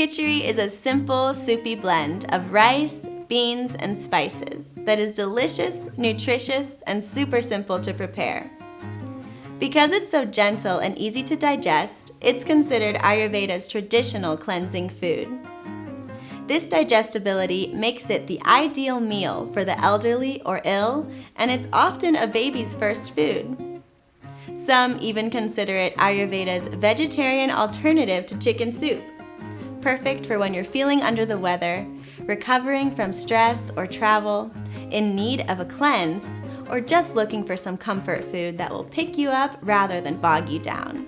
Kitchari is a simple, soupy blend of rice, beans, and spices that is delicious, nutritious, and super simple to prepare. Because it's so gentle and easy to digest, it's considered Ayurveda's traditional cleansing food. This digestibility makes it the ideal meal for the elderly or ill, and it's often a baby's first food. Some even consider it Ayurveda's vegetarian alternative to chicken soup, perfect for when you're feeling under the weather, recovering from stress or travel, in need of a cleanse, or just looking for some comfort food that will pick you up rather than bog you down.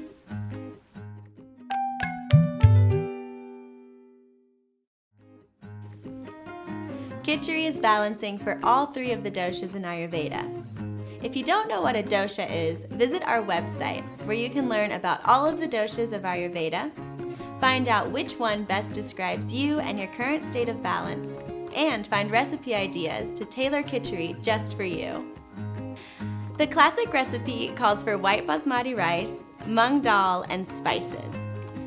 Kitchari is balancing for all three of the doshas in Ayurveda. If you don't know what a dosha is, visit our website where you can learn about all of the doshas of Ayurveda, find out which one best describes you and your current state of balance, and find recipe ideas to tailor Kitchari just for you. The classic recipe calls for white basmati rice, mung dal, and spices.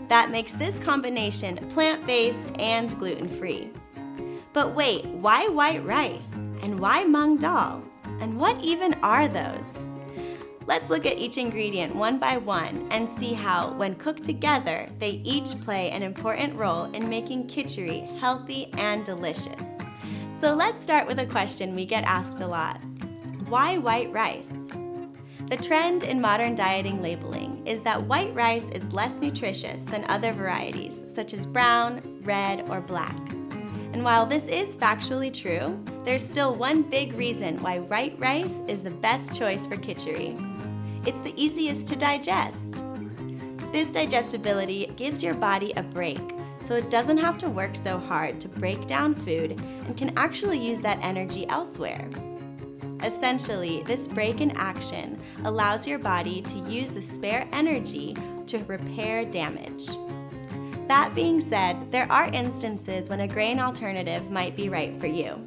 That makes this combination plant-based and gluten-free. But wait, why white rice? And why mung dal? And what even are those? Let's look at each ingredient one by one and see how, when cooked together, they each play an important role in making Kitchari healthy and delicious. So let's start with a question we get asked a lot. Why white rice? The trend in modern dieting labeling is that white rice is less nutritious than other varieties, such as brown, red, or black. And while this is factually true, there's still one big reason why white rice is the best choice for Kitchari. It's the easiest to digest. This digestibility gives your body a break, so it doesn't have to work so hard to break down food and can actually use that energy elsewhere. Essentially, this break in action allows your body to use the spare energy to repair damage. That being said, there are instances when a grain alternative might be right for you.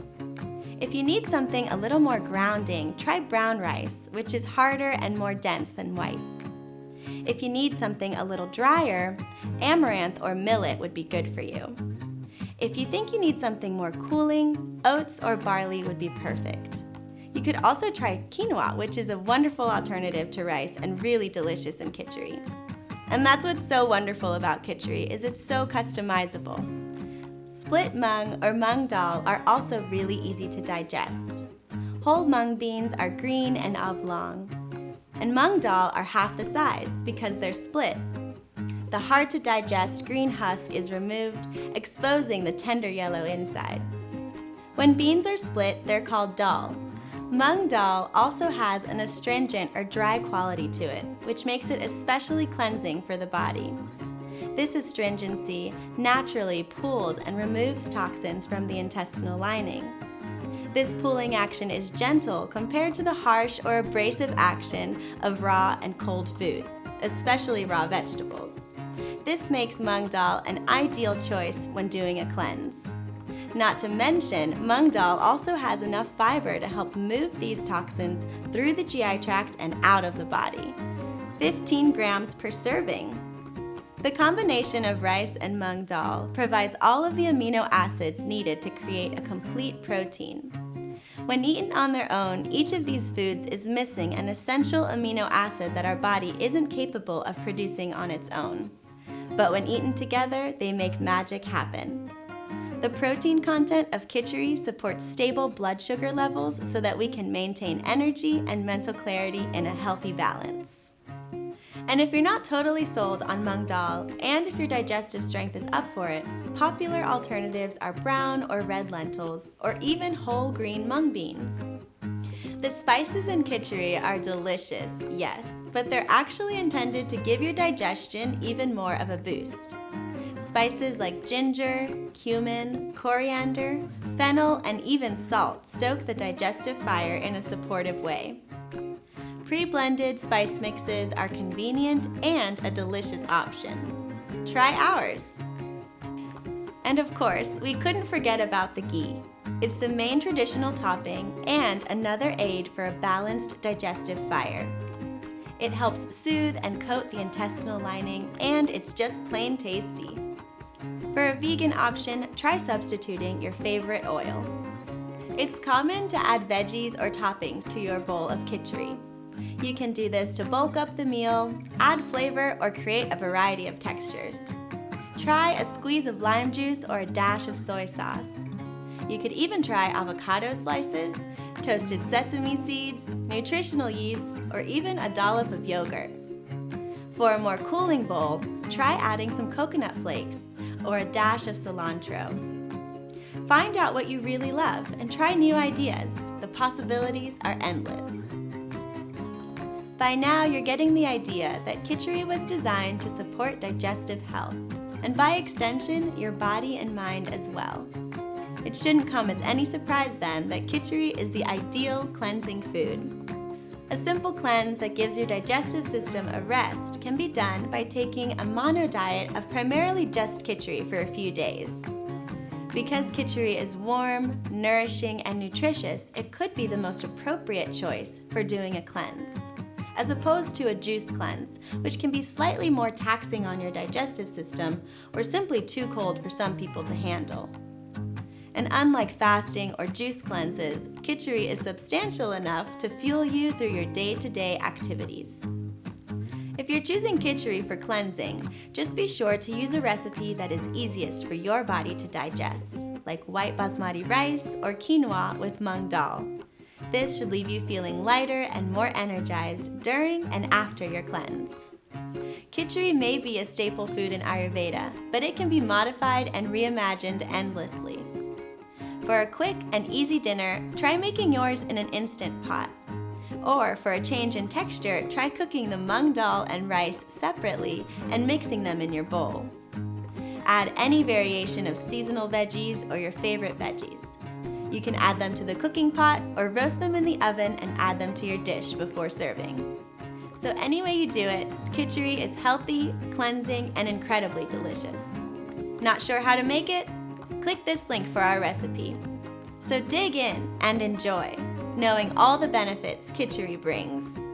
If you need something a little more grounding, try brown rice, which is harder and more dense than white. If you need something a little drier, amaranth or millet would be good for you. If you think you need something more cooling, oats or barley would be perfect. You could also try quinoa, which is a wonderful alternative to rice and really delicious in Kitchari. And that's what's so wonderful about Kitchari, is it's so customizable. Split mung or mung dal are also really easy to digest. Whole mung beans are green and oblong. And mung dal are half the size because they're split. The hard-to-digest green husk is removed, exposing the tender yellow inside. When beans are split, they're called dal. Mung dal also has an astringent or dry quality to it, which makes it especially cleansing for the body. This astringency naturally pulls and removes toxins from the intestinal lining. This pulling action is gentle compared to the harsh or abrasive action of raw and cold foods, especially raw vegetables. This makes mung dal an ideal choice when doing a cleanse. Not to mention, mung dal also has enough fiber to help move these toxins through the GI tract and out of the body. 15 grams per serving. The combination of rice and mung dal provides all of the amino acids needed to create a complete protein. When eaten on their own, each of these foods is missing an essential amino acid that our body isn't capable of producing on its own. But when eaten together, they make magic happen. The protein content of Kitchari supports stable blood sugar levels so that we can maintain energy and mental clarity in a healthy balance. And if you're not totally sold on mung dal, and if your digestive strength is up for it, popular alternatives are brown or red lentils, or even whole green mung beans. The spices in Kitchari are delicious, yes, but they're actually intended to give your digestion even more of a boost. Spices like ginger, cumin, coriander, fennel, and even salt stoke the digestive fire in a supportive way. Pre-blended spice mixes are convenient and a delicious option. Try ours! And of course, we couldn't forget about the ghee. It's the main traditional topping and another aid for a balanced digestive fire. It helps soothe and coat the intestinal lining, and it's just plain tasty. For a vegan option, try substituting your favorite oil. It's common to add veggies or toppings to your bowl of Kitchari. You can do this to bulk up the meal, add flavor, or create a variety of textures. Try a squeeze of lime juice or a dash of soy sauce. You could even try avocado slices, toasted sesame seeds, nutritional yeast, or even a dollop of yogurt. For a more cooling bowl, try adding some coconut flakes or a dash of cilantro. Find out what you really love and try new ideas. The possibilities are endless. By now, you're getting the idea that Kitchari was designed to support digestive health, and by extension, your body and mind as well. It shouldn't come as any surprise then that Kitchari is the ideal cleansing food. A simple cleanse that gives your digestive system a rest can be done by taking a mono diet of primarily just Kitchari for a few days. Because Kitchari is warm, nourishing, and nutritious, it could be the most appropriate choice for doing a cleanse, as opposed to a juice cleanse, which can be slightly more taxing on your digestive system or simply too cold for some people to handle. And unlike fasting or juice cleanses, Kitchari is substantial enough to fuel you through your day-to-day activities. If you're choosing Kitchari for cleansing, just be sure to use a recipe that is easiest for your body to digest, like white basmati rice or quinoa with Mung dal. This should leave you feeling lighter and more energized during and after your cleanse. Kitchari may be a staple food in Ayurveda, but it can be modified and reimagined endlessly. For a quick and easy dinner, try making yours in an instant pot. Or for a change in texture, try cooking the Mung dal and rice separately and mixing them in your bowl. Add any variation of seasonal veggies or your favorite veggies. You can add them to the cooking pot or roast them in the oven and add them to your dish before serving. So any way you do it, Kitchari is healthy, cleansing, and incredibly delicious. Not sure how to make it? Click this link for our recipe. So dig in and enjoy, knowing all the benefits Kitchari brings.